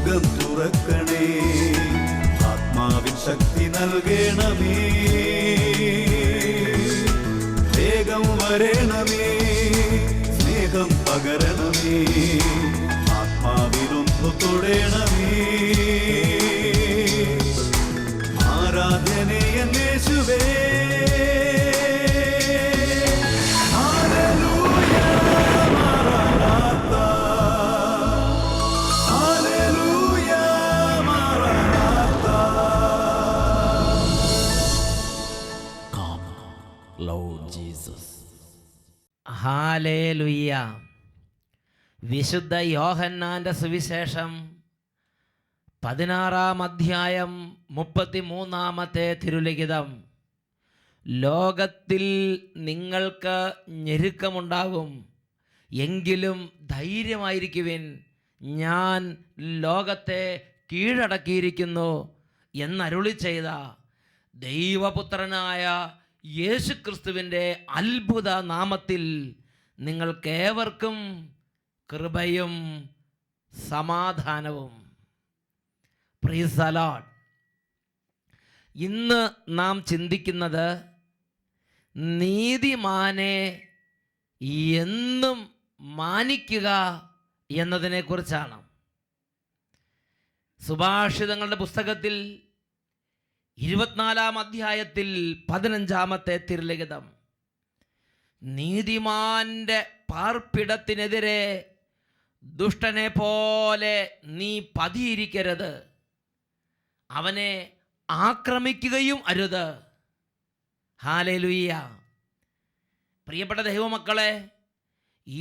സ്വർഗം തുറക്കണേ, ആത്മാവിൻ ശക്തി നൽകണമേ, വേഗം വരണമേ, സ്നേഹം പകരണമേ, ആത്മാവിലൊന്നു തൊടണമേ. ആരാധനയെ യേശുവേ, ഹല്ലേലൂയ. വിശുദ്ധ യോഹന്നാന്റെ സുവിശേഷം 16-ാം അധ്യായം 33-ാമത്തെ തിരുലിഖിതം. ലോകത്തിൽ നിങ്ങൾക്ക് ഞെരുക്കമുണ്ടാകും, എങ്കിലും ധൈര്യമായിരിക്കുവിൻ, ഞാൻ ലോകത്തെ കീഴടക്കിയിരിക്കുന്നു എന്നരുളി ചെയ്ത ദൈവപുത്രനായ യേശുക്രിസ്തുവിൻ്റെ അത്ഭുത നാമത്തിൽ നിങ്ങൾക്കേവർക്കും കൃപയും സമാധാനവും. Price the Lord. ഇന്ന് നാം ചിന്തിക്കുന്നത് നീതിമാനെ എന്നും മാനിക്കുക എന്നതിനെക്കുറിച്ചാണ്. സുഭാഷിതങ്ങളുടെ പുസ്തകത്തിൽ 24-ാം അധ്യായത്തിൽ 15-ാമത്തെ തിരുലിഖിതം. നീതിമാന്റെ പാർപ്പിടത്തിനെതിരെ ദുഷ്ടനെ പോലെ നീ പതിയിരിക്കരുത്, അവനെ ആക്രമിക്കുകയും അരുത്. ഹല്ലേലൂയ. പ്രിയപ്പെട്ട ദൈവമക്കളെ,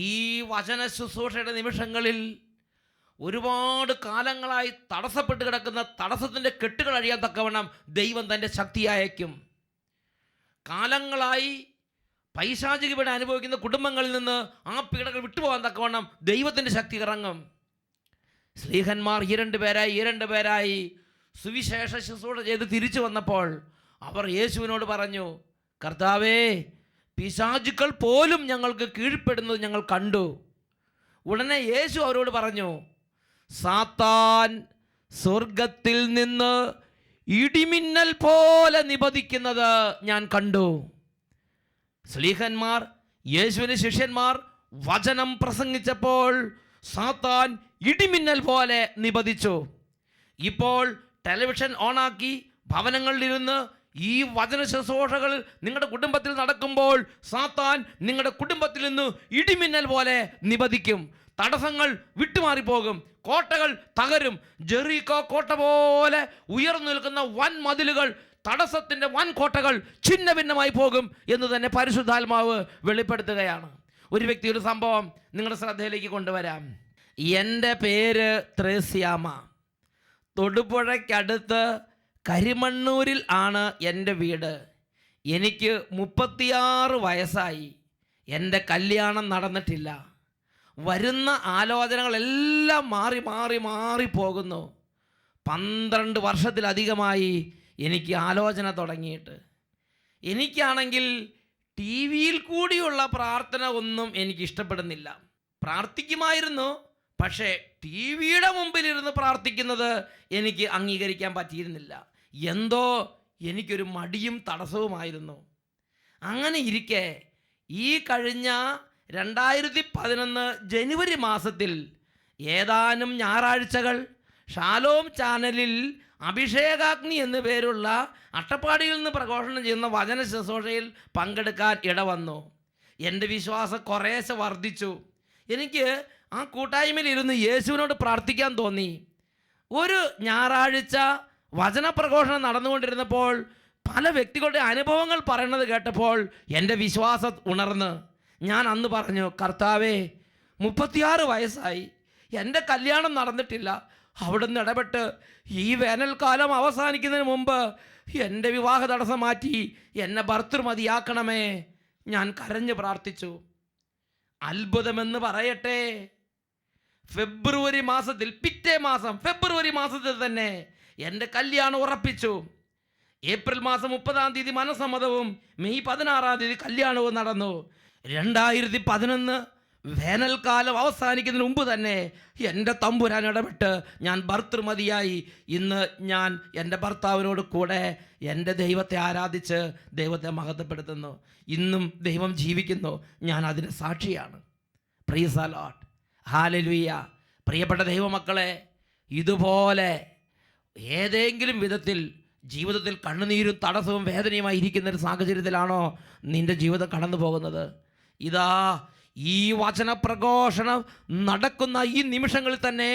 ഈ വചന ശുശ്രൂഷയുടെ നിമിഷങ്ങളിൽ ഒരുപാട് കാലങ്ങളായി തടസ്സപ്പെട്ട് കിടക്കുന്ന തടസ്സത്തിൻ്റെ കെട്ടുകൾ അഴിയാൻ തക്കവണ്ണം ദൈവം തൻ്റെ ശക്തി അയക്കും. കാലങ്ങളായി പൈശാചിക പീഡ അനുഭവിക്കുന്ന കുടുംബങ്ങളിൽ നിന്ന് ആ പീഡകൾ വിട്ടുപോകാൻ തക്കവണ്ണം ദൈവത്തിൻ്റെ ശക്തി ഇറങ്ങും. സ്ലീഹന്മാർ ഈ രണ്ട് പേരായി സുവിശേഷ ശുശ്രൂഷ ചെയ്ത് തിരിച്ചു വന്നപ്പോൾ അവർ യേശുവിനോട് പറഞ്ഞു, കർത്താവേ, പിശാചുക്കൾ പോലും ഞങ്ങൾക്ക് കീഴ്പ്പെടുന്നത് ഞങ്ങൾ കണ്ടു. ഉടനെ യേശു അവരോട് പറഞ്ഞു, സാത്താൻ സ്വർഗത്തിൽ നിന്ന് ഇടിമിന്നൽ പോലെ നിപതിക്കുന്നത് ഞാൻ കണ്ടു. സ്ലീഹന്മാർ, യേശുവിന് ശിഷ്യന്മാർ വചനം പ്രസംഗിച്ചപ്പോൾ സാത്താൻ ഇടിമിന്നൽ പോലെ നിപതിച്ചു. ഇപ്പോൾ ടെലിവിഷൻ ഓണാക്കി ഭവനങ്ങളിലിരുന്ന് ഈ വചന ശുശ്രൂഷകൾ നിങ്ങളുടെ കുടുംബത്തിൽ നടക്കുമ്പോൾ സാത്താൻ നിങ്ങളുടെ കുടുംബത്തിൽ നിന്ന് ഇടിമിന്നൽ പോലെ നിപതിക്കും. തടസ്സങ്ങൾ വിട്ടുമാറിപ്പോകും, കോട്ടകൾ തകരും. ജെറിക്കോ കോട്ട പോലെ ഉയർന്നു നിൽക്കുന്ന വൻ മതിലുകൾ, തടസ്സത്തിൻ്റെ വൻ കോട്ടകൾ ഛിന്ന ഭിന്നമായി പോകും എന്ന് തന്നെ പരിശുദ്ധാത്മാവ് വെളിപ്പെടുത്തുകയാണ്. ഒരു വ്യക്തിയുടെ സംഭവം നിങ്ങളുടെ ശ്രദ്ധയിലേക്ക് കൊണ്ടുവരാം. എൻ്റെ പേര് ത്രേസ്യാമ. തൊടുപുഴയ്ക്കടുത്ത് കരിമണ്ണൂരിൽ ആണ് എൻ്റെ വീട്. എനിക്ക് 36 വയസ്സായി. എൻ്റെ കല്യാണം നടന്നിട്ടില്ല. വരുന്ന ആലോചനകളെല്ലാം മാറി പോകുന്നു. 12 വർഷത്തിലധികമായി എനിക്ക് ആലോചന തുടങ്ങിയിട്ട്. എനിക്കാണെങ്കിൽ ടി വിയിൽ കൂടിയുള്ള പ്രാർത്ഥന ഒന്നും എനിക്ക് ഇഷ്ടപ്പെടുന്നില്ല. പ്രാർത്ഥിക്കുമായിരുന്നു, പക്ഷേ ടി വിയുടെ മുമ്പിലിരുന്ന് പ്രാർത്ഥിക്കുന്നത് എനിക്ക് അംഗീകരിക്കാൻ പറ്റിയിരുന്നില്ല. എന്തോ എനിക്കൊരു മടിയും തടസ്സവുമായിരുന്നു. അങ്ങനെ ഇരിക്കെ ഈ കഴിഞ്ഞ 2011 ജനുവരി മാസത്തിൽ ഏതാനും ഞായറാഴ്ചകൾ ഷാലോം ചാനലിൽ അഭിഷേകാഗ്നി എന്നു പേരുള്ള അട്ടപ്പാടിയിൽ നിന്ന് പ്രഘോഷണം ചെയ്യുന്ന വചന ശുശ്രൂഷയിൽ പങ്കെടുക്കാൻ ഇടവന്നു. എൻ്റെ വിശ്വാസം കുറേശ്ശെ വർദ്ധിച്ചു. എനിക്ക് ആ കൂട്ടായ്മയിൽ ഇരുന്ന് യേശുവിനോട് പ്രാർത്ഥിക്കാൻ തോന്നി. ഒരു ഞായറാഴ്ച വചനപ്രഘോഷണം നടന്നുകൊണ്ടിരുന്നപ്പോൾ പല വ്യക്തികളുടെ അനുഭവങ്ങൾ പറയുന്നത് കേട്ടപ്പോൾ എൻ്റെ വിശ്വാസം ഉണർന്ന് ഞാൻ അന്ന് പറഞ്ഞു, കർത്താവേ, 36 വയസ്സായി, എൻ്റെ കല്യാണം നടന്നിട്ടില്ല. അവിടുന്ന് ഇടപെട്ട് ഈ വേനൽക്കാലം അവസാനിക്കുന്നതിന് മുമ്പ് എൻ്റെ വിവാഹ തടസ്സം മാറ്റി എന്നെ ഭർത്തൃമതിയാക്കണമേ. ഞാൻ കരഞ്ഞു പ്രാർത്ഥിച്ചു. അത്ഭുതമെന്ന് പറയട്ടെ, ഫെബ്രുവരി മാസത്തിൽ, പിറ്റേ മാസം ഫെബ്രുവരി മാസത്തിൽ തന്നെ എൻ്റെ കല്യാണം ഉറപ്പിച്ചു. ഏപ്രിൽ മാസം 30-ാം തീയതി മനസ്സമ്മതവും മെയ് 16-ാം തീയതി കല്യാണവും നടന്നു. 2011 വേനൽക്കാലം അവസാനിക്കുന്നതിന് മുമ്പ് തന്നെ എൻ്റെ തമ്പുരാൻ ഇടപെട്ട് ഞാൻ ഭർത്തൃമതിയായി ഇന്ന് ഞാൻ എൻ്റെ ഭർത്താവിനോട് കൂടെ എൻ്റെ ദൈവത്തെ ആരാധിച്ച് ദൈവത്തെ മഹത്വപ്പെടുത്തുന്നു. ഇന്നും ദൈവം ജീവിക്കുന്നു, ഞാൻ അതിന് സാക്ഷിയാണ്. Price the Lord, hallelujah. പ്രിയപ്പെട്ട ദൈവമക്കളെ, ഇതുപോലെ ഏതെങ്കിലും വിധത്തിൽ ജീവിതത്തിൽ കണ്ണുനീരും തടസ്സവും വേദനയുമായി ഇരിക്കുന്ന ഒരു സാഹചര്യത്തിലാണോ നിൻ്റെ ജീവിതം കടന്നു പോകുന്നത്? ഇതാ ഈ വചനപ്രഘോഷണം നടക്കുന്ന ഈ നിമിഷങ്ങളിൽ തന്നെ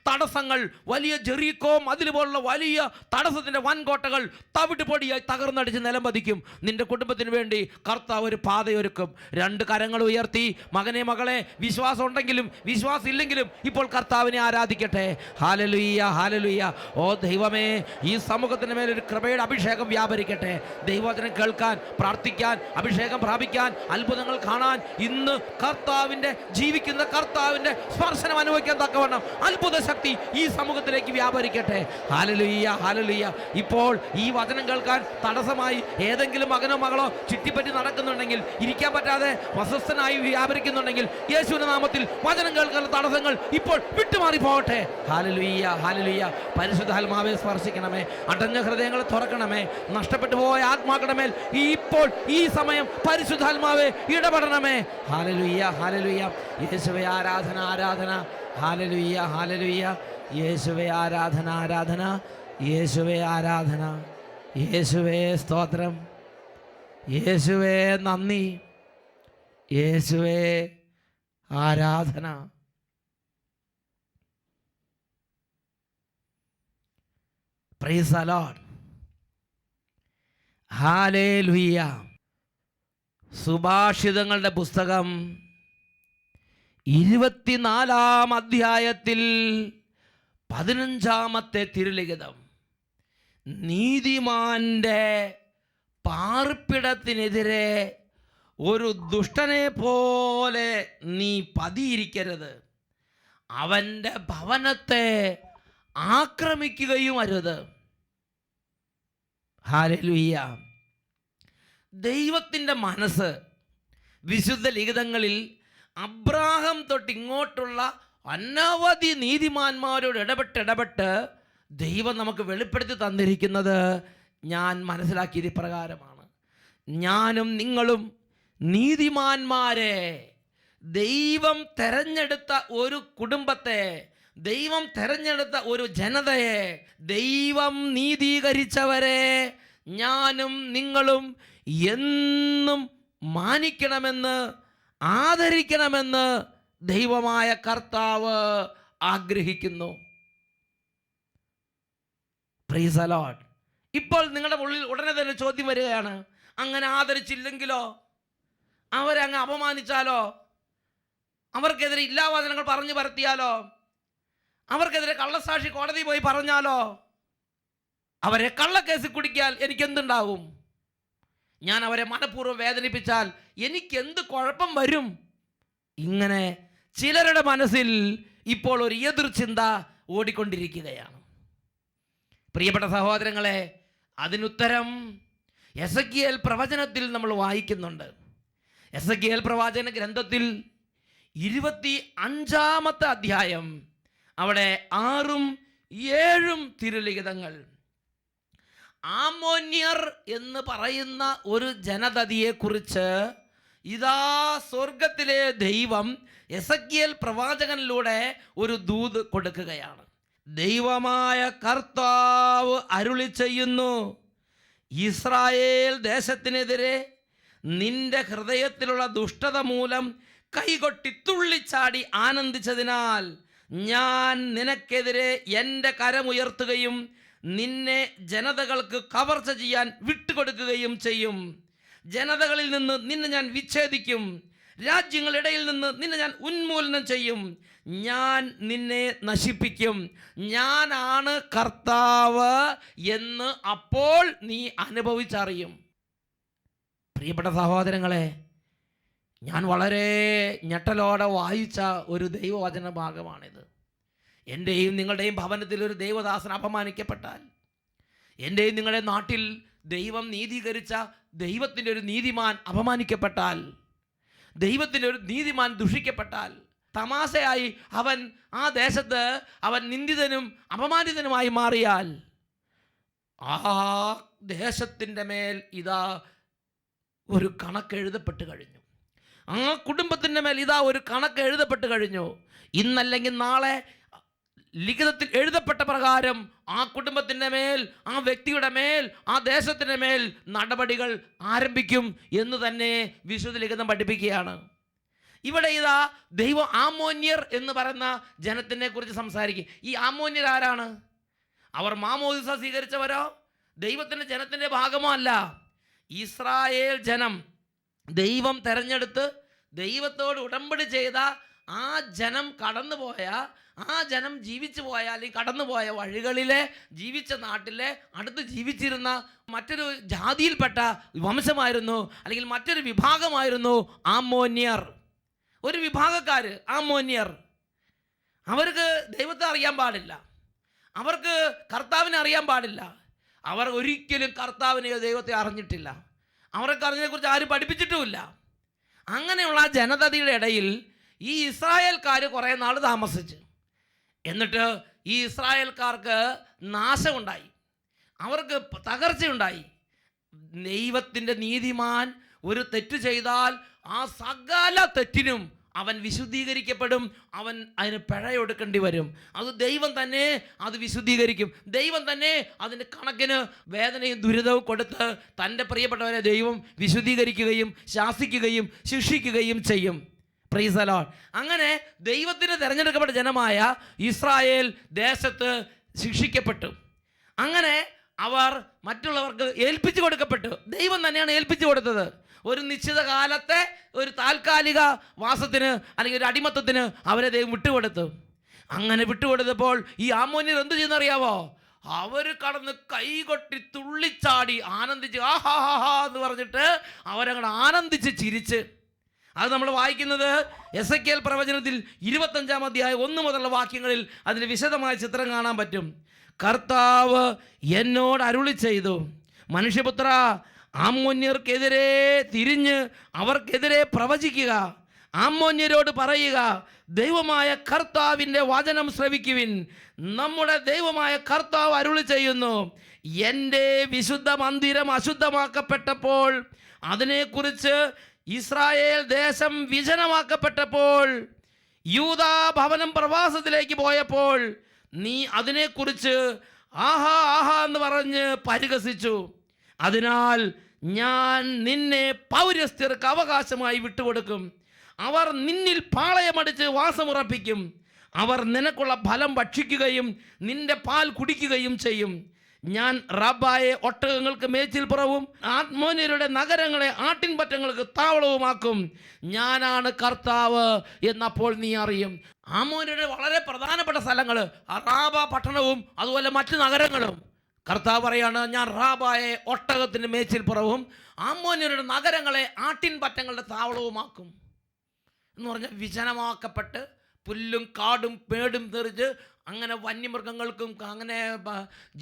തടസ്സങ്ങൾ, വലിയ ജെറിക്കോ മതിൽ പോലുള്ള വലിയ തടസ്സത്തിൻ്റെ വൻകോട്ടകൾ തവിട്ടുപൊടിയായി തകർന്നടിച്ച് നിലം പതിക്കും. നിന്റെ കുടുംബത്തിന് വേണ്ടി കർത്താവ് ഒരു പാതയൊരുക്കും. രണ്ട് കരങ്ങൾ ഉയർത്തി, മകനെ മകളെ, വിശ്വാസം ഉണ്ടെങ്കിലും വിശ്വാസം ഇല്ലെങ്കിലും ഇപ്പോൾ കർത്താവിനെ ആരാധിക്കട്ടെ. Hallelujah, hallelujah. ഓ ദൈവമേ, ഈ സമൂഹത്തിന് മേലൊരു കൃപയുടെ അഭിഷേകം വ്യാപരിക്കട്ടെ. ദൈവവചനം കേൾക്കാൻ, പ്രാർത്ഥിക്കാൻ, അഭിഷേകം പ്രാപിക്കാൻ, അത്ഭുതങ്ങൾ കാണാൻ, ഇന്ന് കർത്താവിൻ്റെ ജീവിക്കുന്ന കർത്താവിൻ്റെ സ്പർശനം അനുഭവിക്കാൻ തക്കവണ്ണം അത്ഭുത ശക്തി ഈ സമൂഹത്തിലേക്ക് വ്യാപരിക്കട്ടെ. Hallelujah, hallelujah. ഇപ്പോൾ ഈ വചനം കേൾക്കാൻ തടസ്സമായി ഏതെങ്കിലും മകനോ മകളോ ചുറ്റിപ്പറ്റി നടക്കുന്നുണ്ടെങ്കിൽ, ഇരിക്കാൻ പറ്റാതെ അസ്വസ്ഥനായി വ്യാപരിക്കുന്നുണ്ടെങ്കിൽ, യേശുവിന്റെ നാമത്തിൽ വചനം കേൾക്കുന്ന തടസ്സങ്ങൾ ഇപ്പോൾ വിട്ടുമാറി പോകട്ടെ. Hallelujah, hallelujah. പരിശുദ്ധാത്മാവെ സ്പർശിക്കണമേ, അടഞ്ഞ ഹൃദയങ്ങളെ തുറക്കണമേ, നഷ്ടപ്പെട്ടു പോയ ആത്മാക്കളുടെ മേൽ ഇപ്പോൾ ഈ സമയം പരിശുദ്ധാത്മാവെ ഇടപെടണമേ. Hallelujah, hallelujah. യേശുവേ ആരാധന, ആരാധന. Hallelujah, hallelujah. യേശുവേ ആരാധന, ആരാധന. യേശുവേ ആരാധന. യേശുവേ സ്തോത്രം. യേശുവേ നന്ദി. യേശുവേ ആരാധന. Price the Lord. ഹല്ലേലൂയ. സുഭാഷിതങ്ങളുടെ പുസ്തകം 24-ാം അധ്യായത്തിൽ 15-ാമത്തെ തിരുലിഖിതം, നീതിമാന്റെ പാർപ്പിടത്തിനെതിരെ ഒരു ദുഷ്ടനെ പോലെ നീ പതിയിരിക്കരുത്, അവൻ്റെ ഭവനത്തെ ആക്രമിക്കുകയും അരുത്. ഹല്ലേലൂയ. ദൈവത്തിൻ്റെ മനസ്സ് വിശുദ്ധ ലിഖിതങ്ങളിൽ അബ്രാഹാം തൊട്ട് ഇങ്ങോട്ടുള്ള അനവധി നീതിമാന്മാരോട് ഇടപെട്ട് ദൈവം നമുക്ക് വെളിപ്പെടുത്തി തന്നിരിക്കുന്നത് ഞാൻ മനസ്സിലാക്കിയത് ഇപ്രകാരമാണ്. ഞാനും നിങ്ങളും നീതിമാന്മാരെ, ദൈവം തെരഞ്ഞെടുത്ത ഒരു കുടുംബത്തെ, ദൈവം തെരഞ്ഞെടുത്ത ഒരു ജനതയെ, ദൈവം നീതീകരിച്ചവരെ ഞാനും നിങ്ങളും എന്നും മാനിക്കണമെന്ന്, ആദരിക്കണമെന്ന് ദൈവമായ കർത്താവ് ആഗ്രഹിക്കുന്നു. Price the Lord. ഇപ്പോൾ നിങ്ങളുടെ ഉള്ളിൽ ഉടനെ തന്നെ ചോദ്യം വരികയാണ്, അങ്ങനെ ആദരിച്ചില്ലെങ്കിലോ, അവരെ അങ്ങ് അപമാനിച്ചാലോ, അവർക്കെതിരെ ഇല്ലാവചനങ്ങൾ പറഞ്ഞു പരത്തിയാലോ, അവർക്കെതിരെ കള്ളസാക്ഷി കോടതി പോയി പറഞ്ഞാലോ, അവരെ കള്ളക്കേസിൽ കുടിക്കാൻ എനിക്കെന്തുണ്ടാവും? ഞാൻ അവരെ മനഃപൂർവ്വം വേദനിപ്പിച്ചാൽ എനിക്കെന്ത് കുഴപ്പം വരും? ഇങ്ങനെ ചിലരുടെ മനസ്സിൽ ഇപ്പോൾ ഒരു എതിർചിന്ത ഓടിക്കൊണ്ടിരിക്കുകയാണ്. പ്രിയപ്പെട്ട സഹോദരങ്ങളെ, അതിനുത്തരം എസെക്കിയേൽ പ്രവചനത്തിൽ നമ്മൾ വായിക്കുന്നുണ്ട്. എസെക്കിയേൽ പ്രവാചന ഗ്രന്ഥത്തിൽ 25-ാമത്തെ അധ്യായം, അവിടെ 6ഉം 7ഉം തിരുലിഖിതങ്ങൾ, ആമോന്യർ എന്ന് പറയുന്ന ഒരു ജനതയെക്കുറിച്ച് ഇതാ സ്വർഗത്തിലെ ദൈവം എസെക്കിയേൽ പ്രവാചകനിലൂടെ ഒരു ദൂത് കൊടുക്കുകയാണ്. ദൈവമായ കർത്താവ് അരുളി ചെയ്യുന്നു, ഇസ്രായേൽ ദേശത്തിനെതിരെ നിന്റെ ഹൃദയത്തിലുള്ള ദുഷ്ടത മൂലം കൈകൊട്ടി തുള്ളിച്ചാടി ആനന്ദിച്ചതിനാൽ ഞാൻ നിനക്കെതിരെ എൻ്റെ കരമുയർത്തുകയും നിന്നെ ജനതകൾക്ക് കവർച്ച ചെയ്യാൻ വിട്ടുകൊടുക്കുകയും ചെയ്യും. ജനതകളിൽ നിന്ന് നിന്നെ ഞാൻ വിച്ഛേദിക്കും, രാജ്യങ്ങളുടെ ഇടയിൽ നിന്ന് നിന്നെ ഞാൻ ഉന്മൂലനം ചെയ്യും, ഞാൻ നിന്നെ നശിപ്പിക്കും, ഞാനാണ് കർത്താവ് എന്ന് അപ്പോൾ നീ അനുഭവിച്ചറിയും. പ്രിയപ്പെട്ട സഹോദരങ്ങളെ, ഞാൻ വളരെ ഞെട്ടലോടെ വായിച്ച ഒരു ദൈവവചന ഭാഗമാണിത്. എൻ്റെയും നിങ്ങളുടെയും ഭവനത്തിൽ ഒരു ദൈവദാസൻ അപമാനിക്കപ്പെട്ടാൽ, എൻ്റെയും നിങ്ങളുടെ നാട്ടിൽ ദൈവം നീതീകരിച്ച ദൈവത്തിൻ്റെ ഒരു നീതിമാൻ അപമാനിക്കപ്പെട്ടാൽ, ദൈവത്തിൻ്റെ ഒരു നീതിമാൻ ദുഷിക്കപ്പെട്ടാൽ, തമാശയായി അവൻ ആ ദേശത്ത് അവൻ നിന്ദിതനും അപമാനിതനുമായി മാറിയാൽ, ആ ദേശത്തിൻ്റെ മേൽ ഇതാ ഒരു കണക്ക് എഴുതപ്പെട്ട് കഴിഞ്ഞു. ആ കുടുംബത്തിൻ്റെ മേൽ ഇതാ ഒരു കണക്ക് എഴുതപ്പെട്ട് കഴിഞ്ഞു. ഇന്നല്ലെങ്കിൽ നാളെ ലിഖിതത്തിൽ എഴുതപ്പെട്ട പ്രകാരം ആ കുടുംബത്തിൻ്റെ മേൽ, ആ വ്യക്തിയുടെ മേൽ, ആ ദേശത്തിൻ്റെ മേൽ നടപടികൾ ആരംഭിക്കും എന്ന് തന്നെ വിശുദ്ധ ലിഖിതം പഠിപ്പിക്കുകയാണ്. ഇവിടെ ഇതാ ദൈവം ആമോന്യർ എന്ന് പറയുന്ന ജനത്തിനെ കുറിച്ച് സംസാരിക്കും. ഈ ആമോന്യർ ആരാണ്? അവർ മാമോദിസ സ്വീകരിച്ചവരോ ദൈവത്തിൻ്റെ ജനത്തിൻ്റെ ഭാഗമോ അല്ല. ഇസ്രായേൽ ജനം ദൈവം തെരഞ്ഞെടുത്ത് ദൈവത്തോട് ഉടമ്പടി ചെയ്ത ആ ജനം കടന്നുപോയ, ആ ജനം ജീവിച്ചു പോയ അല്ലെങ്കിൽ കടന്നുപോയ വഴികളിലെ, ജീവിച്ച നാട്ടിലെ അടുത്ത് ജീവിച്ചിരുന്ന മറ്റൊരു ജാതിയിൽപ്പെട്ട വംശമായിരുന്നു, അല്ലെങ്കിൽ മറ്റൊരു വിഭാഗമായിരുന്നു ആമോന്യർ. ഒരു വിഭാഗക്കാർ ആമോന്യർ. അവർക്ക് ദൈവത്തെ അറിയാൻ പാടില്ല, അവർക്ക് കർത്താവിനെ അറിയാൻ പാടില്ല. അവർ ഒരിക്കലും കർത്താവിനെയോ ദൈവത്തെ അറിഞ്ഞിട്ടില്ല. അവർക്ക് അറിഞ്ഞതിനെക്കുറിച്ച് ആരും പഠിപ്പിച്ചിട്ടുമില്ല. അങ്ങനെയുള്ള ആ ജനതയുടെ ഇടയിൽ ഈ ഇസ്രായേൽക്കാർ കുറേ നാൾ താമസിച്ചു. എന്നിട്ട് ഈ ഇസ്രായേൽക്കാർക്ക് നാശമുണ്ടായി, അവർക്ക് തകർച്ചയുണ്ടായി. ദൈവത്തിൻ്റെ നീതിമാൻ ഒരു തെറ്റ് ചെയ്താൽ ആ സകല തെറ്റിനും അവൻ വിശുദ്ധീകരിക്കപ്പെടും, അവൻ അതിന് പിഴയൊടുക്കേണ്ടി വരും. അത് ദൈവം തന്നെ അത് വിശുദ്ധീകരിക്കും. ദൈവം തന്നെ അതിന് കണക്കിന് വേദനയും ദുരിതവും കൊടുത്ത് തൻ്റെ പ്രിയപ്പെട്ടവരെ ദൈവം വിശുദ്ധീകരിക്കുകയും ശാസിക്കുകയും ശിക്ഷിക്കുകയും ചെയ്യും. Price the Lord. അങ്ങനെ ദൈവത്തിന് തിരഞ്ഞെടുക്കപ്പെട്ട ജനമായ ഇസ്രായേൽ ദേശത്ത് ശിക്ഷിക്കപ്പെട്ടു. അങ്ങനെ അവർ മറ്റുള്ളവർക്ക് ഏൽപ്പിച്ചു കൊടുക്കപ്പെട്ടു. ദൈവം തന്നെയാണ് ഏൽപ്പിച്ചു കൊടുത്തത്. ഒരു നിശ്ചിത കാലത്തെ ഒരു താൽക്കാലിക വാസത്തിന് അല്ലെങ്കിൽ ഒരു അടിമത്തത്തിന് അവരെ ദൈവം വിട്ടുകൊടുത്തു. അങ്ങനെ വിട്ടുകൊടുത്തപ്പോൾ ഈ ആമോന്യർ എന്ത് ചെയ്യുന്നറിയാവോ? അവർ കടന്ന് കൈകൊട്ടി തുള്ളിച്ചാടി ആനന്ദിച്ച് ആഹാ എന്ന് പറഞ്ഞിട്ട് അവരങ്ങനെ ആനന്ദിച്ച് ചിരിച്ച്. അത് നമ്മൾ വായിക്കുന്നത് എസെക്കിയേൽ പ്രവചനത്തിൽ 25-ാം അധ്യായം 1 മുതലുള്ള വാക്യങ്ങളിൽ അതിന് വിശദമായ ചിത്രം കാണാൻ പറ്റും. കർത്താവ് എന്നോട് അരുളി ചെയ്തു, മനുഷ്യപുത്ര, ആമോന്യർക്കെതിരെ തിരിഞ്ഞ് അവർക്കെതിരെ പ്രവചിക്കുക. ആമോന്യരോട് പറയുക, ദൈവമായ കർത്താവിൻ്റെ വചനം ശ്രവിക്കുവിൻ. നമ്മുടെ ദൈവമായ കർത്താവ് അരുളി ചെയ്യുന്നു, എൻ്റെ വിശുദ്ധ മന്ദിരം അശുദ്ധമാക്കപ്പെട്ടപ്പോൾ, അതിനെക്കുറിച്ച് ഇസ്രായേൽ ദേശം വിജനമാക്കപ്പെട്ടപ്പോൾ, യൂദാ ഭവനം പ്രവാസത്തിലേക്ക് പോയപ്പോൾ നീ അതിനെക്കുറിച്ച് ആഹാ ആഹാ എന്ന് പറഞ്ഞ് പരിഹസിച്ചു. അതിനാൽ ഞാൻ നിന്നെ പൗരസ്ത്യർക്ക് അവകാശമായി വിട്ടുകൊടുക്കും. അവർ നിന്നിൽ പാളയമടിച്ച് വാസമുറപ്പിക്കും. അവർ നിനക്കുള്ള ഫലം ഭക്ഷിക്കുകയും നിന്റെ പാൽ കുടിക്കുകയും ചെയ്യും. ഞാൻ റബ്ബായെ ഒട്ടകങ്ങൾക്ക് മേച്ചിൽപ്പുറവും ആമോന്യരുടെ നഗരങ്ങളെ ആട്ടിൻപറ്റങ്ങൾക്ക് താവളവുമാക്കും. ഞാനാണ് കർത്താവ് എന്നപ്പോൾ നീ അറിയും. ആമോന്യരുടെ വളരെ പ്രധാനപ്പെട്ട സ്ഥലങ്ങൾ റാബ പട്ടണവും അതുപോലെ മറ്റു നഗരങ്ങളും. കർത്താവ് പറയാണ്, ഞാൻ റാബായെ ഒട്ടകത്തിൻ്റെ മേച്ചിൽപ്പുറവും ആമോന്യരുടെ നഗരങ്ങളെ ആട്ടിൻപറ്റങ്ങളുടെ താവളവുമാക്കും എന്ന് പറഞ്ഞാൽ വിജനമാക്കപ്പെട്ട് പുല്ലും കാടും പേടും തെറിച്ച് അങ്ങനെ വന്യമൃഗങ്ങൾക്കും അങ്ങനെ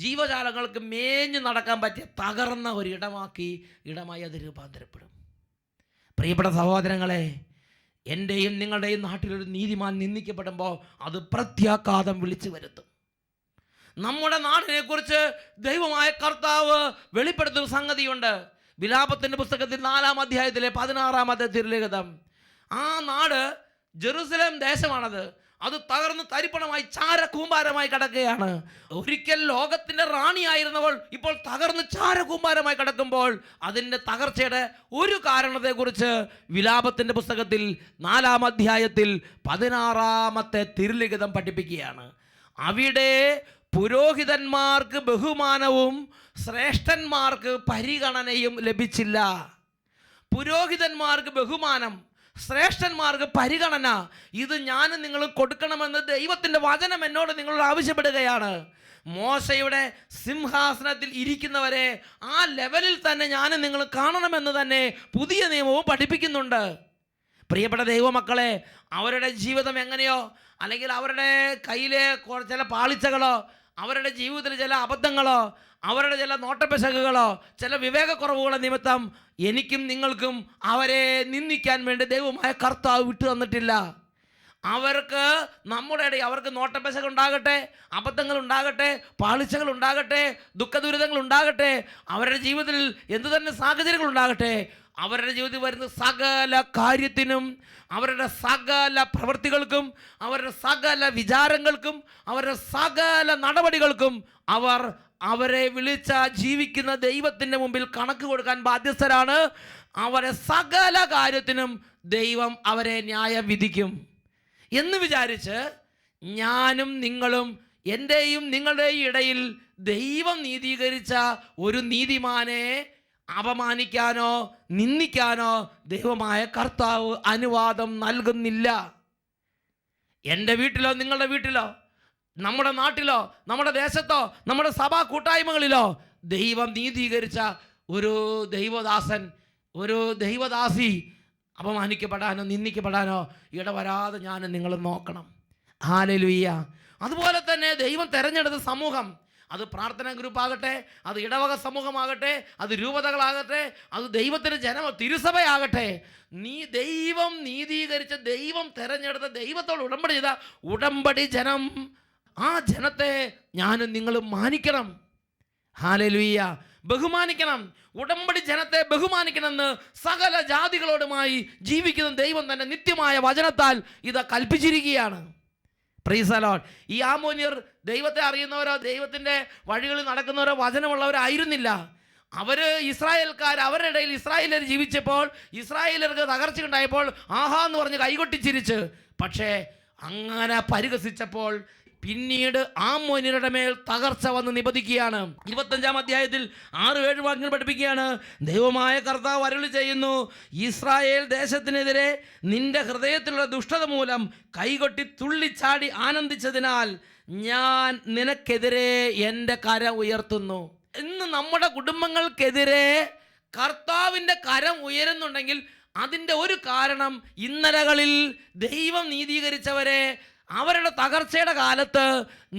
ജീവജാലങ്ങൾക്കും മേഞ്ഞു നടക്കാൻ പറ്റിയ തകർന്ന ഒരു ഇടമായി അത് രൂപാന്തരപ്പെടും. പ്രിയപ്പെട്ട സഹോദരങ്ങളെ, എൻ്റെയും നിങ്ങളുടെയും നാട്ടിലൊരു നീതിമാൻ നിന്ദിക്കപ്പെടുമ്പോൾ അത് പ്രത്യാഘാതം വിളിച്ചു വരുത്തും. നമ്മുടെ നാടിനെക്കുറിച്ച് ദൈവമായ കർത്താവ് വെളിപ്പെടുത്തുന്ന സംഗതിയുണ്ട്. വിലാപത്തിൻ്റെ പുസ്തകത്തിൽ 4-ാം അധ്യായത്തിലെ 16-ാമത്തെ തിരുലിഖിതം. ആ നാട് ജെറുസലേം ദേശമാണത്. അത് തകർന്ന് തരിപ്പണമായി ചാരകൂമ്പാരമായി കിടക്കുകയാണ്. ഒരിക്കൽ ലോകത്തിൻ്റെ റാണിയായിരുന്നവൾ ഇപ്പോൾ തകർന്ന് ചാരകൂമ്പാരമായി കിടക്കുമ്പോൾ അതിൻ്റെ തകർച്ചയുടെ ഒരു കാരണത്തെക്കുറിച്ച് വിലാപത്തിൻ്റെ പുസ്തകത്തിൽ 4-ാം അധ്യായത്തിൽ 16-ാമത്തെ തിരുലിഖിതം പഠിപ്പിക്കുകയാണ്. അവിടെ പുരോഹിതന്മാർക്ക് ബഹുമാനവും ശ്രേഷ്ഠന്മാർക്ക് പരിഗണനയും ലഭിച്ചില്ല. പുരോഹിതന്മാർക്ക് ബഹുമാനം, ശ്രേഷ്ഠന്മാർക്ക് പരിഗണന, ഇത് ഞാനും നിങ്ങളും കൊടുക്കണമെന്ന് ദൈവത്തിൻ്റെ വചനം എന്നോട് നിങ്ങളോട് ആവശ്യപ്പെടുകയാണ്. മോശയുടെ സിംഹാസനത്തിൽ ഇരിക്കുന്നവരെ ആ ലെവലിൽ തന്നെ ഞാനും നിങ്ങൾ കാണണമെന്ന് തന്നെ പുതിയ നിയമവും പഠിപ്പിക്കുന്നുണ്ട്. പ്രിയപ്പെട്ട ദൈവമക്കളെ, അവരുടെ ജീവിതം എങ്ങനെയോ അല്ലെങ്കിൽ അവരുടെ കയ്യിലെ ചില പാളിച്ചകളോ അവരുടെ ജീവിതത്തിൽ ചില അബദ്ധങ്ങളോ അവരുടെ ചില നോട്ടപ്പിശകുകളോ ചില വിവേകക്കുറവുകളോ നിമിത്തം എനിക്കും നിങ്ങൾക്കും അവരെ നിന്ദിക്കാൻ വേണ്ടി ദൈവമായ കർത്താവ് വിട്ടു തന്നിട്ടില്ല. അവർക്ക് നമ്മുടെ ഇടയിൽ അവർക്ക് നോട്ടപ്പിശക് ഉണ്ടാകട്ടെ, അബദ്ധങ്ങൾ ഉണ്ടാകട്ടെ, പാളിച്ചകൾ ഉണ്ടാകട്ടെ, ദുഃഖദുരിതങ്ങൾ ഉണ്ടാകട്ടെ, അവരുടെ ജീവിതത്തിൽ എന്തു തന്നെ സാഹചര്യങ്ങൾ ഉണ്ടാകട്ടെ, അവരുടെ ജീവിതത്തിൽ വരുന്ന സകല കാര്യത്തിനും അവരുടെ സകല പ്രവൃത്തികൾക്കും അവരുടെ സകല വിചാരങ്ങൾക്കും അവരുടെ സകല നടപടികൾക്കും അവരെ വിളിച്ച ജീവിക്കുന്ന ദൈവത്തിൻ്റെ മുമ്പിൽ കണക്ക് കൊടുക്കാൻ ബാധ്യസ്ഥരാണ്. അവരെ സകല കാര്യത്തിനും ദൈവം അവരെ ന്യായം വിധിക്കും എന്ന് വിചാരിച്ച് ഞാനും നിങ്ങളും എൻ്റെയും നിങ്ങളുടെയും ഇടയിൽ ദൈവം നീതീകരിച്ച ഒരു നീതിമാനെ അപമാനിക്കാനോ നിന്ദിക്കാനോ ദൈവമായ കർത്താവ് അനുവാദം നൽകുന്നില്ല. എൻ്റെ വീട്ടിലോ നിങ്ങളുടെ വീട്ടിലോ നമ്മുടെ നാട്ടിലോ നമ്മുടെ ദേശത്തോ നമ്മുടെ സഭാ കൂട്ടായ്മകളിലോ ദൈവം നീതീകരിച്ച ഒരു ദൈവദാസൻ ഒരു ദൈവദാസി അപമാനിക്കപ്പെടാനോ നിന്ദിക്കപ്പെടാനോ ഇടവരാതെ ഞാൻ നിങ്ങൾ നോക്കണം. ഹല്ലേലൂയ. അതുപോലെ തന്നെ ദൈവം തിരഞ്ഞെടുത്ത സമൂഹം, അത് പ്രാർത്ഥനാ ഗ്രൂപ്പാകട്ടെ, അത് ഇടവക സമൂഹമാകട്ടെ, അത് രൂപതകളാകട്ടെ, അത് ദൈവത്തിൻ്റെ തിരുസഭയാകട്ടെ, ദൈവം നീതീകരിച്ച ദൈവം തിരഞ്ഞെടുത്ത ദൈവത്തോട് ഉടമ്പടി ചെയ്ത ഉടമ്പടി ജനം, ആ ജനത്തെ ഞാനും നിങ്ങളും മാനിക്കണം. ഹല്ലേലൂയ. ബഹുമാനിക്കണം. ഉടമ്പടി ജനത്തെ ബഹുമാനിക്കണമെന്ന് സകല ജാതികളോടുമായി ജീവിക്കുന്ന ദൈവം തന്നെ നിത്യമായ വചനത്താൽ ഇത് കൽപ്പിച്ചിരിക്കുകയാണ്. Price the Lord. ഈ ആമോന്യർ ദൈവത്തെ അറിയുന്നവരോ ദൈവത്തിൻ്റെ വഴികളിൽ നടക്കുന്നവരോ വചനമുള്ളവരായിരുന്നില്ല. അവർ ഇസ്രായേൽക്കാർ, അവരുടെ ഇടയിൽ ഇസ്രായേലർ ജീവിച്ചപ്പോൾ ഇസ്രായേലർക്ക് തകർച്ചയുണ്ടായപ്പോൾ ആഹാ എന്ന് പറഞ്ഞ് കൈകൊട്ടിച്ചിരിച്ച്, പക്ഷേ അങ്ങനെ പരിഹസിച്ചപ്പോൾ പിന്നീട് ആമോന്യരുടെ മേൽ തകർച്ച വന്ന് നിപതിക്കുകയാണ്. 25-ാം അധ്യായത്തിൽ 6-7 വാക്യങ്ങൾ പഠിപ്പിക്കുകയാണ്. ദൈവമായ കർത്താവ് അരുളി ചെയ്യുന്നു, ഇസ്രായേൽ ദേശത്തിനെതിരെ നിന്റെ ഹൃദയത്തിലുള്ള ദുഷ്ടത മൂലം കൈകൊട്ടി തുള്ളിച്ചാടി ആനന്ദിച്ചതിനാൽ ഞാൻ നിനക്കെതിരെ എൻ്റെ കരം ഉയർത്തുന്നു. ഇന്ന് നമ്മുടെ കുടുംബങ്ങൾക്കെതിരെ കർത്താവിൻ്റെ കരം ഉയരുന്നുണ്ടെങ്കിൽ അതിൻ്റെ ഒരു കാരണം ഇന്നലകളിൽ ദൈവം നീതീകരിച്ചവരെ അവരുടെ തകർച്ചയുടെ കാലത്ത്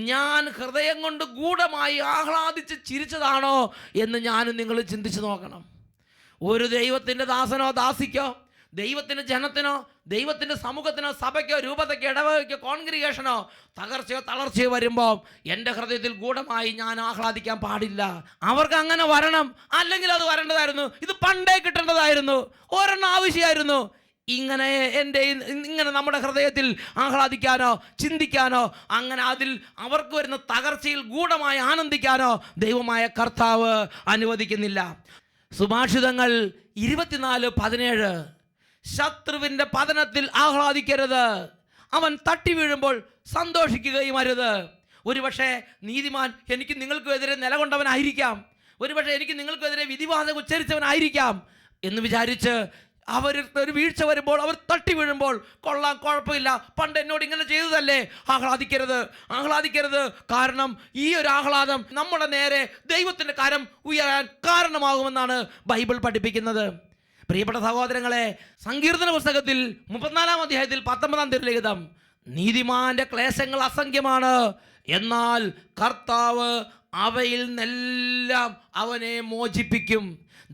ഞാൻ ഹൃദയം കൊണ്ട് ഗൂഢമായി ആഹ്ലാദിച്ച് ചിരിച്ചതാണോ എന്ന് ഞാനും നിങ്ങൾ ചിന്തിച്ച് നോക്കണം. ഒരു ദൈവത്തിൻ്റെ ദാസനോ ദാസിക്കോ ദൈവത്തിൻ്റെ ജനത്തിനോ ദൈവത്തിൻ്റെ സമൂഹത്തിനോ സഭയ്ക്കോ രൂപതയ്ക്കോ ഇടവകയ്ക്കോ കോൺഗ്രിഗേഷനോ തകർച്ചയോ തളർച്ചയോ വരുമ്പോൾ എൻ്റെ ഹൃദയത്തിൽ ഗൂഢമായി ഞാൻ ആഹ്ലാദിക്കാൻ പാടില്ല. അവർക്ക് അങ്ങനെ വരണം, അല്ലെങ്കിൽ അത് വരേണ്ടതായിരുന്നു, ഇത് പണ്ടേ കിട്ടേണ്ടതായിരുന്നു, ഒരെണ്ണം ആവശ്യമായിരുന്നു. ഇങ്ങനെ നമ്മുടെ ഹൃദയത്തിൽ ആഹ്ലാദിക്കാനോ ചിന്തിക്കാനോ അങ്ങനെ അതിൽ അവർക്ക് വരുന്ന തകർച്ചയിൽ ഗൂഢമായി ആനന്ദിക്കാനോ ദൈവമായ കർത്താവ് അനുവദിക്കുന്നില്ല. സുഭാഷിതങ്ങൾ 24:17 ശത്രുവിൻ്റെ പതനത്തിൽ ആഹ്ലാദിക്കരുത്, അവൻ തട്ടി വീഴുമ്പോൾ സന്തോഷിക്കുകയും അരുത്. ഒരുപക്ഷെ നീതിമാൻ എനിക്ക് നിങ്ങൾക്കെതിരെ നിലകൊണ്ടവനായിരിക്കാം, ഒരുപക്ഷെ എനിക്ക് നിങ്ങൾക്കെതിരെ വിധിവാദം ഉച്ചരിച്ചവനായിരിക്കാം എന്ന് വിചാരിച്ച് അവർ ഒരു വീഴ്ച വരുമ്പോൾ അവർ തട്ടി വീഴുമ്പോൾ കൊള്ളാം, കുഴപ്പമില്ല, പണ്ട് എന്നോട് ഇങ്ങനെ ചെയ്തതല്ലേ, ആഹ്ലാദിക്കരുത്. കാരണം ഈ ഒരു ആഹ്ലാദം നമ്മുടെ നേരെ ദൈവത്തിൻ്റെ കരം ഉയരാൻ കാരണമാകുമെന്നാണ് ബൈബിൾ പഠിപ്പിക്കുന്നത്. പ്രിയപ്പെട്ട സഹോദരങ്ങളെ, സങ്കീർത്തന പുസ്തകത്തിൽ 34-ാം അധ്യായത്തിൽ 19-ാം തിരുലിഖിതം, നീതിമാന്റെ ക്ലേശങ്ങൾ അസംഖ്യമാണ്, എന്നാൽ കർത്താവ് അവയിൽ നിന്നെല്ലാം അവനെ മോചിപ്പിക്കും.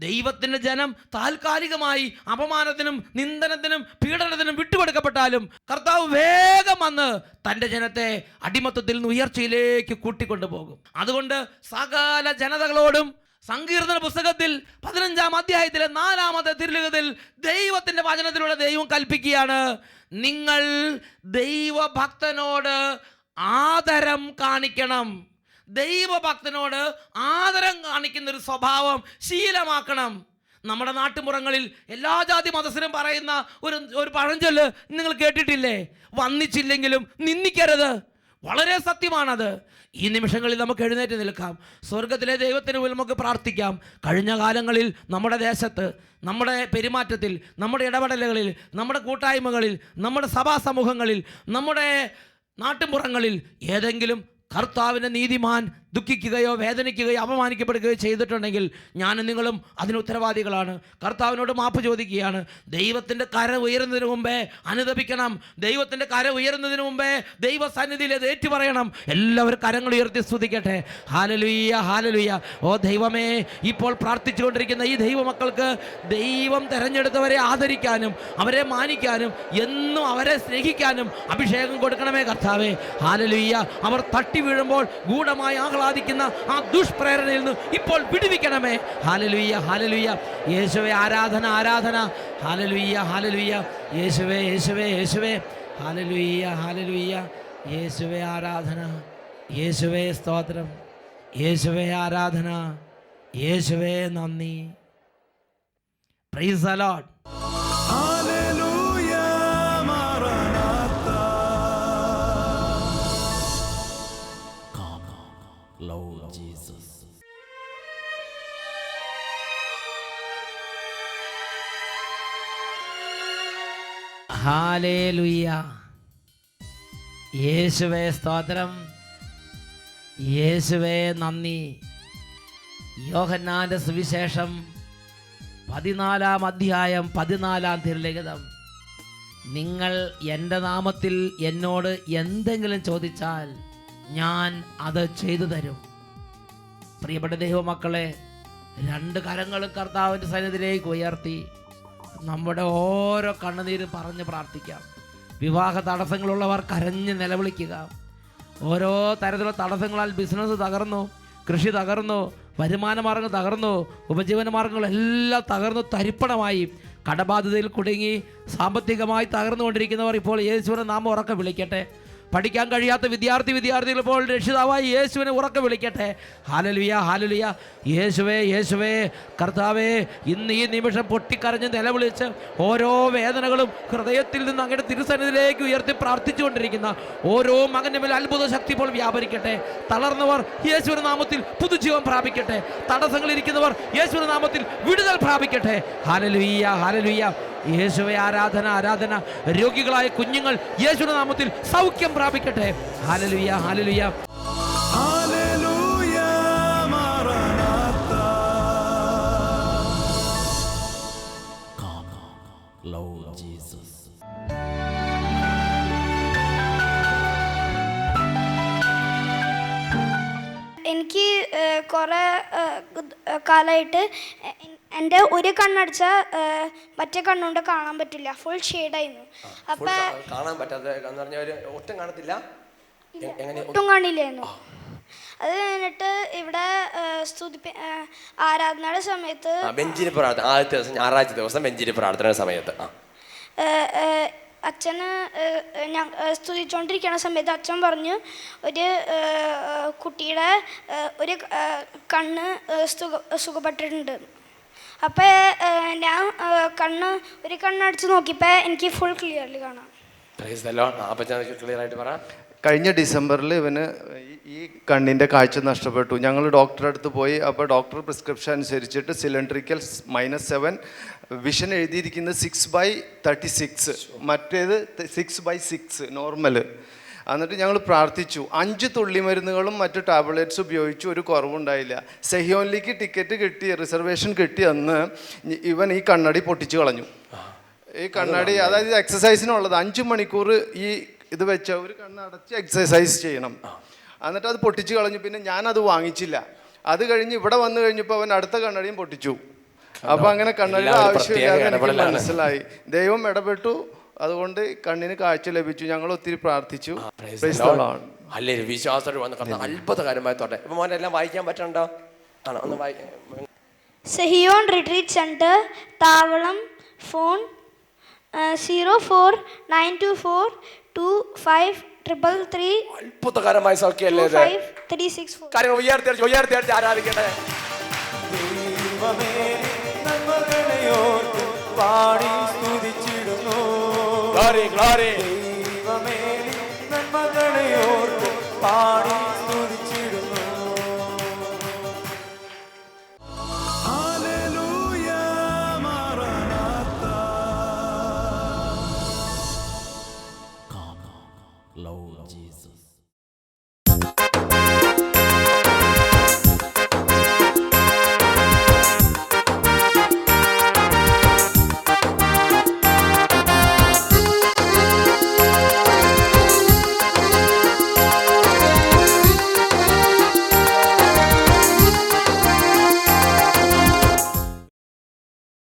ദൈവത്തിൻ്റെ ജനം താൽക്കാലികമായി അപമാനത്തിനും നിന്ദനത്തിനും പീഡനത്തിനും വിട്ടുകൊടുക്കപ്പെട്ടാലും കർത്താവ് വേഗം വന്ന് തൻ്റെ ജനത്തെ അടിമത്തത്തിൽ നിന്ന് ഉയർച്ചയിലേക്ക് കൂട്ടിക്കൊണ്ടുപോകും. അതുകൊണ്ട് സകല ജനതകളോടും സങ്കീർത്തന പുസ്തകത്തിൽ 15-ാം അധ്യായത്തിലെ 4-ാമത്തെ തിരുലിഖിതത്തിൽ ദൈവത്തിൻ്റെ വചനത്തിലൂടെ ദൈവം കൽപ്പിക്കുകയാണ്, നിങ്ങൾ ദൈവഭക്തനോട് ആദരം കാണിക്കണം. ദൈവഭക്തനോട് ആദരം കാണിക്കുന്നൊരു സ്വഭാവം ശീലമാക്കണം. നമ്മുടെ നാട്ടുമ്പുറങ്ങളിൽ എല്ലാ ജാതി മതസ്ഥരും പറയുന്ന ഒരു പഴഞ്ചൊല്ല് നിങ്ങൾ കേട്ടിട്ടില്ലേ? വന്നിച്ചില്ലെങ്കിലും നിന്ദിക്കരുത്. വളരെ സത്യമാണത്. ഈ നിമിഷങ്ങളിൽ നമുക്ക് എഴുന്നേറ്റ് നിൽക്കാം, സ്വർഗത്തിലെ ദൈവത്തിന് മുന്നിൽ നമുക്ക് പ്രാർത്ഥിക്കാം. കഴിഞ്ഞ കാലങ്ങളിൽ നമ്മുടെ ദേശത്ത്, നമ്മുടെ പെരുമാറ്റത്തിൽ, നമ്മുടെ ഇടപെടലുകളിൽ, നമ്മുടെ കൂട്ടായ്മകളിൽ, നമ്മുടെ സഭാ സമൂഹങ്ങളിൽ, നമ്മുടെ നാട്ടുമ്പുറങ്ങളിൽ ഏതെങ്കിലും കർത്താവിൻ്റെ നീതിമാൻ ദുഃഖിക്കുകയോ വേദനിക്കുകയോ അപമാനിക്കപ്പെടുകയോ ചെയ്തിട്ടുണ്ടെങ്കിൽ ഞാനും നിങ്ങളും അതിന് ഉത്തരവാദികളാണ്. കർത്താവിനോട് മാപ്പ് ചോദിക്കുകയാണ്. ദൈവത്തിൻ്റെ കര ഉയരുന്നതിന് മുമ്പേ അനുതപിക്കണം. ദൈവത്തിൻ്റെ കര ഉയരുന്നതിന് മുമ്പേ ദൈവസന്നിധിയിൽ അത് ഏറ്റുപറയണം. എല്ലാവരും കരങ്ങൾ ഉയർത്തി സ്തുതിക്കട്ടെ. Hallelujah, hallelujah. ഓ ദൈവമേ, ഇപ്പോൾ പ്രാർത്ഥിച്ചുകൊണ്ടിരിക്കുന്ന ഈ ദൈവമക്കൾക്ക് ദൈവം തിരഞ്ഞെടുത്തവരെ ആദരിക്കാനും അവരെ മാനിക്കാനും എന്നും അവരെ സ്നേഹിക്കാനും അഭിഷേകം കൊടുക്കണമേ കർത്താവേ. ഹല്ലേലൂയ. അവർ തട്ടി വീഴുമ്പോൾ ഗൂഢമായി ആഹ്ലാദിക്കുന്ന ആ ദുഷ്പ്രേരണയിൽ നിന്ന് ഇപ്പോൾ വിടുവിക്കണമേ. Hallelujah, hallelujah. യേശുവേ ആരാധന, ആരാധന. Hallelujah, hallelujah. യേശുവേ, യേശുവേ, യേശുവേ. Hallelujah, hallelujah. യേശുവേ ആരാധന, യേശുവേ സ്തോത്രം, യേശുവേ ആരാധന, യേശുവേ നന്ദി. Praise the Lord. Hallelujah, maranatha. Lord Jesus. Hallelujah. യേശുവേ സ്തോത്രം, യേശുവേ നന്ദി. യോഹന്നാന്റെ സുവിശേഷം 14-ാം അധ്യായം 14-ാം തിരുലിഖിതം. നിങ്ങൾ എൻ്റെ നാമത്തിൽ എന്നോട് എന്തെങ്കിലും ചോദിച്ചാൽ ഞാൻ അത് ചെയ്തു തരും. പ്രിയപ്പെട്ട ദൈവമക്കളെ, രണ്ട് കരങ്ങളും കർത്താവിൻ്റെ സന്നിധിയിലേക്ക് ഉയർത്തി നമ്മുടെ ഓരോ കണ്ണുനീര് പറഞ്ഞ് പ്രാർത്ഥിക്കാം. വിവാഹ തടസ്സങ്ങളുള്ളവർ കരഞ്ഞ് നിലവിളിക്കുക. ഓരോ തരത്തിലുള്ള തടസ്സങ്ങളാൽ ബിസിനസ് തകർന്നു, കൃഷി തകർന്നു, വരുമാന മാർഗം തകർന്നു, ഉപജീവന മാർഗങ്ങളെല്ലാം തകർന്നു തരിപ്പണമായി, കടബാധ്യതയിൽ കുടുങ്ങി സാമ്പത്തികമായി തകർന്നുകൊണ്ടിരിക്കുന്നവർ ഇപ്പോൾ യേശുവിനെ നാമം ഉറക്കെ വിളിക്കട്ടെ. പഠിക്കാൻ കഴിയാത്ത വിദ്യാർത്ഥികൾ ഇപ്പോൾ രക്ഷിതാവായി യേശുവിനെ ഉറക്കെ വിളിക്കട്ടെ. Hallelujah, hallelujah. യേശുവേ, യേശുവേ കർത്താവേ, ഇന്ന് ഈ നിമിഷം പൊട്ടിക്കരഞ്ഞ് നിലവിളിച്ച് ഓരോ വേദനകളും ഹൃദയത്തിൽ നിന്ന് അങ്ങയുടെ തിരുസന്നിധിയിലേക്ക് ഉയർത്തി പ്രാർത്ഥിച്ചുകൊണ്ടിരിക്കുന്ന ഓരോ മകൻ്റെ മേൽ അത്ഭുത ശക്തി ഇപ്പോൾ വ്യാപരിക്കട്ടെ. തളർന്നവർ യേശുവിന്റെ നാമത്തിൽ പുതുജീവൻ പ്രാപിക്കട്ടെ. തടസ്സങ്ങളിരിക്കുന്നവർ യേശുവിന്റെ നാമത്തിൽ വിടുതൽ പ്രാപിക്കട്ടെ. Hallelujah, hallelujah. യേശുവേ ആരാധന, ആരാധന. രോഗികളായ കുഞ്ഞുങ്ങൾ യേശുവിന്റെ നാമത്തിൽ സൗഖ്യം പ്രാപിക്കട്ടെ. Hallelujah, hallelujah. Hallelujah, maranatha. Lord Jesus. എനിക്ക് കുറേ കാലമായിട്ട് എൻ്റെ ഒരു കണ്ണടച്ച മറ്റേ കണ്ണുകൊണ്ട് കാണാൻ പറ്റില്ല. ഫുൾ ഷെയ്ഡായിരുന്നു. അപ്പം കാണാൻ പറ്റാത്ത ഒട്ടും കാണത്തില്ല, ഒട്ടും കാണില്ലായിരുന്നു. അത് കഴിഞ്ഞിട്ട് ഇവിടെ ആരാധനയുടെ സമയത്ത് ബെഞ്ചിന് പ്രാർത്ഥന, ആദ്യത്തെ ദിവസം ഞായറാഴ്ച ദിവസം ബെഞ്ചിന് പ്രാർത്ഥന സമയത്ത് അച്ഛന് സ്തുതിച്ചുകൊണ്ടിരിക്കുന്ന സമയത്ത് അച്ഛൻ പറഞ്ഞു, ഒരു കുട്ടിയുടെ ഒരു കണ്ണ് സുഖപ്പെട്ടിട്ടുണ്ട്. അപ്പോൾ ഞാൻ ഒരു കണ്ണടച്ച് നോക്കിയപ്പോൾ എനിക്ക് ഫുൾ ക്ലിയർലി കാണാം. ക്ലിയർ ആയിട്ട് പറ. കഴിഞ്ഞ ഡിസംബറിൽ ഇവന് ഈ കണ്ണിൻ്റെ കാഴ്ച നഷ്ടപ്പെട്ടു. ഞങ്ങൾ ഡോക്ടറെ അടുത്ത് പോയി. അപ്പോൾ ഡോക്ടർ പ്രിസ്ക്രിപ്ഷൻ അനുസരിച്ചിട്ട് സിലിണ്ടറിക്കൽ -7, വിഷൻ എഴുതിയിരിക്കുന്നത് 6/36, മറ്റേത് 6/6 നോർമൽ. എന്നിട്ട് ഞങ്ങൾ പ്രാർത്ഥിച്ചു. 5 തുള്ളി മരുന്നുകളും മറ്റു ടാബ്ലറ്റ്സ് ഉപയോഗിച്ചു, ഒരു കുറവുണ്ടായില്ല. സെഹിയോനിലേക്ക് ടിക്കറ്റ് കിട്ടി, റിസർവേഷൻ കിട്ടി. അന്ന് ഇവൻ ഈ കണ്ണാടി പൊട്ടിച്ച് കളഞ്ഞു. ഈ കണ്ണാടി, അതായത് എക്സസൈസിനുള്ളത് 5 മണിക്കൂർ ഈ ഇത് വെച്ച ഒരു കണ്ണടച്ച് എക്സസൈസ് ചെയ്യണം. എന്നിട്ട് അത് പൊട്ടിച്ച് കളഞ്ഞു. പിന്നെ ഞാനത് വാങ്ങിച്ചില്ല. അത് കഴിഞ്ഞ് ഇവിടെ വന്നു കഴിഞ്ഞപ്പോൾ അവൻ അടുത്ത കണ്ണടിയും പൊട്ടിച്ചു. അപ്പം അങ്ങനെ കണ്ണടിയുടെ ആവശ്യമില്ലാതെ എനിക്ക് മനസ്സിലായി. ദൈവം ഇടപെട്ടു. അതുകൊണ്ട് കണ്ണിന് കാഴ്ച ലഭിച്ചു. ഞങ്ങൾ ഒത്തിരി പ്രാർത്ഥിച്ചു. വിശ്വാസത്തോടെ വന്ന് അത്ഭുതകരമായി തോട്ടെ. ഇപ്പൊ മോനെല്ലാം വായിക്കാൻ പറ്റണ്ടോ? ഒന്ന് വായിക്കാൻ. സെഹിയോൻ റിട്രീറ്റ് സെന്റർ, താവളം, ഫോൺ 0492425333. അത്ഭുതകരമായ സൗഖ്യമല്ലേ? 5364. കാര്യങ്ങൾ ഉയർത്തി ആരാധിക്കട്ടെ. ദൈവമേ, നന്മകളെയോർത്ത് പാടി സ്തുതിച്ചിടുന്നു. Glory, glory. ദൈവമേ, നന്മകളെയോർത്ത് പാടി